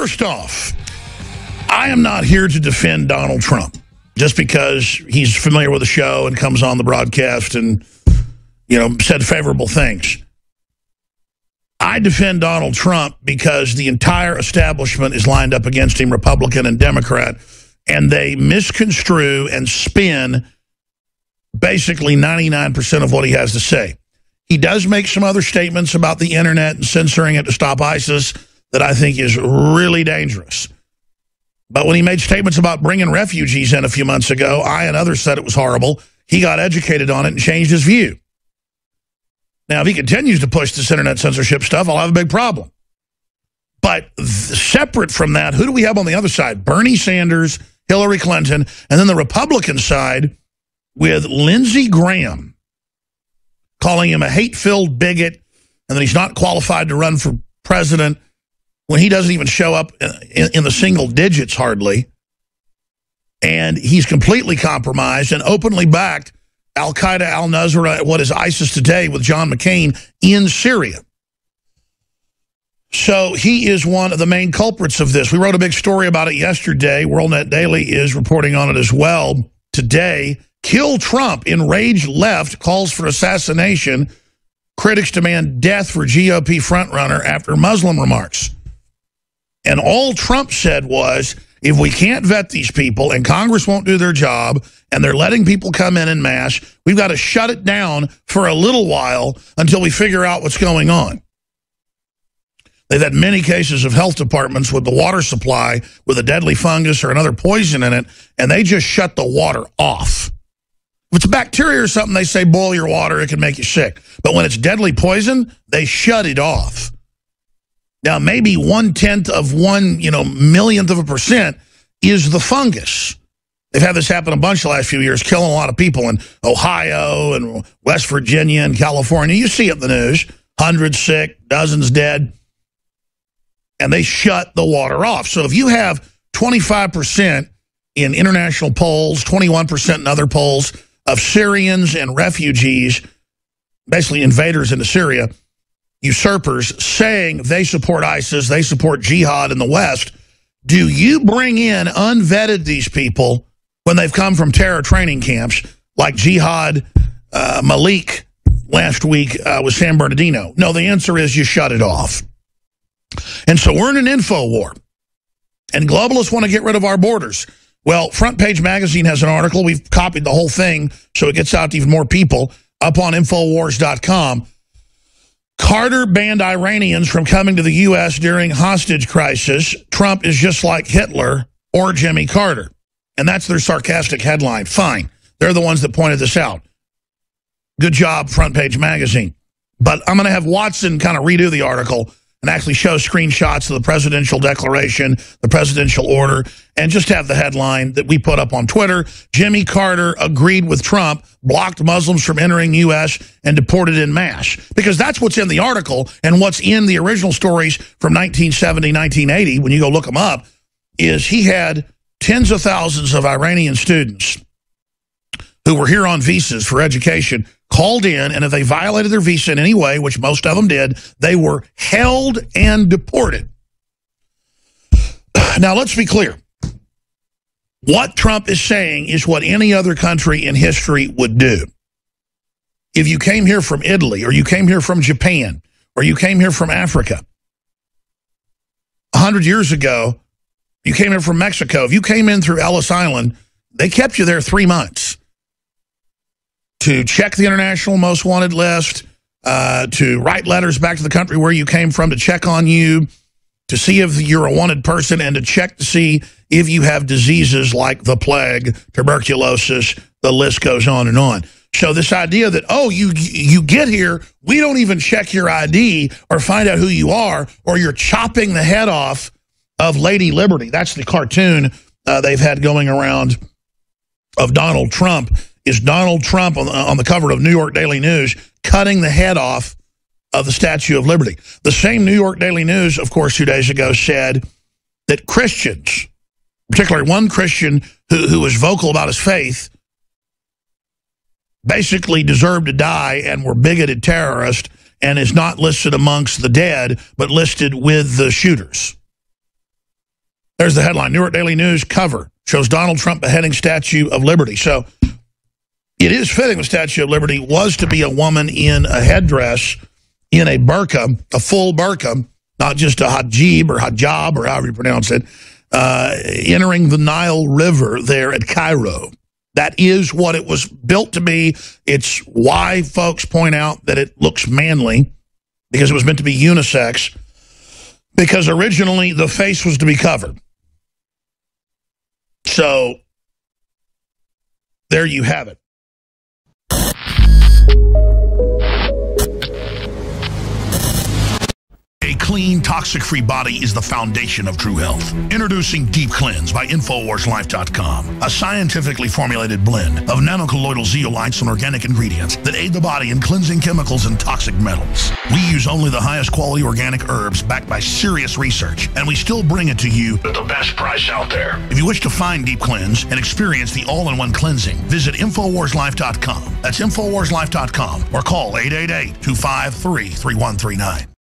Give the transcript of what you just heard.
First off, I am not here to defend Donald Trump just because he's familiar with the show and comes on the broadcast and, you know, said favorable things. I defend Donald Trump because the entire establishment is lined up against him, Republican and Democrat, and they misconstrue and spin basically 99% of what he has to say. He does make some other statements about the internet and censoring it to stop ISIS that I think is really dangerous. But when he made statements about bringing refugees in a few months ago, I and others said it was horrible. He got educated on it and changed his view. Now, if he continues to push this internet censorship stuff, I'll have a big problem. But separate from that, who do we have on the other side? Bernie Sanders, Hillary Clinton, and then the Republican side with Lindsey Graham calling him a hate-filled bigot and that he's not qualified to run for president when he doesn't even show up in the single digits hardly. And he's completely compromised and openly backed Al-Qaeda, al-Nusra, what is ISIS today with John McCain in Syria. So he is one of the main culprits of this. We wrote a big story about it yesterday. WorldNet Daily is reporting on it as well today. Kill Trump. Enraged left calls for assassination. Critics demand death for GOP frontrunner after Muslim remarks. And all Trump said was, if we can't vet these people and Congress won't do their job and they're letting people come in mass, we've got to shut it down for a little while until we figure out what's going on. They've had many cases of health departments with the water supply with a deadly fungus or another poison in it, and they just shut the water off. If it's a bacteria or something, they say boil your water, it can make you sick. But when it's deadly poison, they shut it off. Now, maybe 1/10 of 1 millionth of a percent is the fungus. They've had this happen a bunch the last few years, killing a lot of people in Ohio and West Virginia and California. You see it in the news. Hundreds sick, dozens dead. And they shut the water off. So if you have 25% in international polls, 21% in other polls of Syrians and refugees, basically invaders into Syria, usurpers, saying they support ISIS, they support jihad in the West, do you bring in unvetted these people when they've come from terror training camps like Jihad Malik last week with San Bernardino? No, the answer is you shut it off. And so we're in an info war. And globalists want to get rid of our borders. Well, Front Page Magazine has an article. We've copied the whole thing so it gets out to even more people up on Infowars.com. Carter banned Iranians from coming to the U.S. during hostage crisis. Trump is just like Hitler or Jimmy Carter. And that's their sarcastic headline. Fine. They're the ones that pointed this out. Good job, Front Page Magazine. But I'm going to have Watson kind of redo the article and actually show screenshots of the presidential declaration, the presidential order, and just have the headline that we put up on Twitter. Jimmy Carter agreed with Trump, blocked Muslims from entering U.S. and deported en masse. Because that's what's in the article, and what's in the original stories from 1970, 1980, when you go look them up, is he had tens of thousands of Iranian students who were here on visas for education, called in, and if they violated their visa in any way, which most of them did, they were held and deported. Now, let's be clear. What Trump is saying is what any other country in history would do. If you came here from Italy, or you came here from Japan, or you came here from Africa, 100 years ago, you came here from Mexico, if you came in through Ellis Island, they kept you there 3 months. To check the international most wanted list, to write letters back to the country where you came from to check on you, to see if you're a wanted person, and to check to see if you have diseases like the plague, tuberculosis, the list goes on and on. So this idea that, oh, you get here, we don't even check your ID or find out who you are, or you're chopping the head off of Lady Liberty. That's the cartoon they've had going around of Donald Trump. Is Donald Trump on the cover of New York Daily News cutting the head off of the Statue of Liberty. The same New York Daily News, of course, 2 days ago said that Christians, particularly one Christian who was vocal about his faith, basically deserved to die and were bigoted terrorists and is not listed amongst the dead, but listed with the shooters. There's the headline. New York Daily News cover shows Donald Trump beheading Statue of Liberty. So it is fitting the Statue of Liberty was to be a woman in a headdress, in a burqa, a full burqa, not just a hijab or hijab or however you pronounce it, entering the Nile River there at Cairo. That is what it was built to be. It's why folks point out that it looks manly, because it was meant to be unisex, because originally the face was to be covered. So there you have it. A clean, toxic-free body is the foundation of true health. Introducing Deep Cleanse by InfoWarsLife.com, a scientifically formulated blend of nanocolloidal zeolites and organic ingredients that aid the body in cleansing chemicals and toxic metals. We use only the highest quality organic herbs backed by serious research, and we still bring it to you at the best price out there. If you wish to find Deep Cleanse and experience the all-in-one cleansing, visit InfoWarsLife.com. That's InfoWarsLife.com or call 888-253-3139.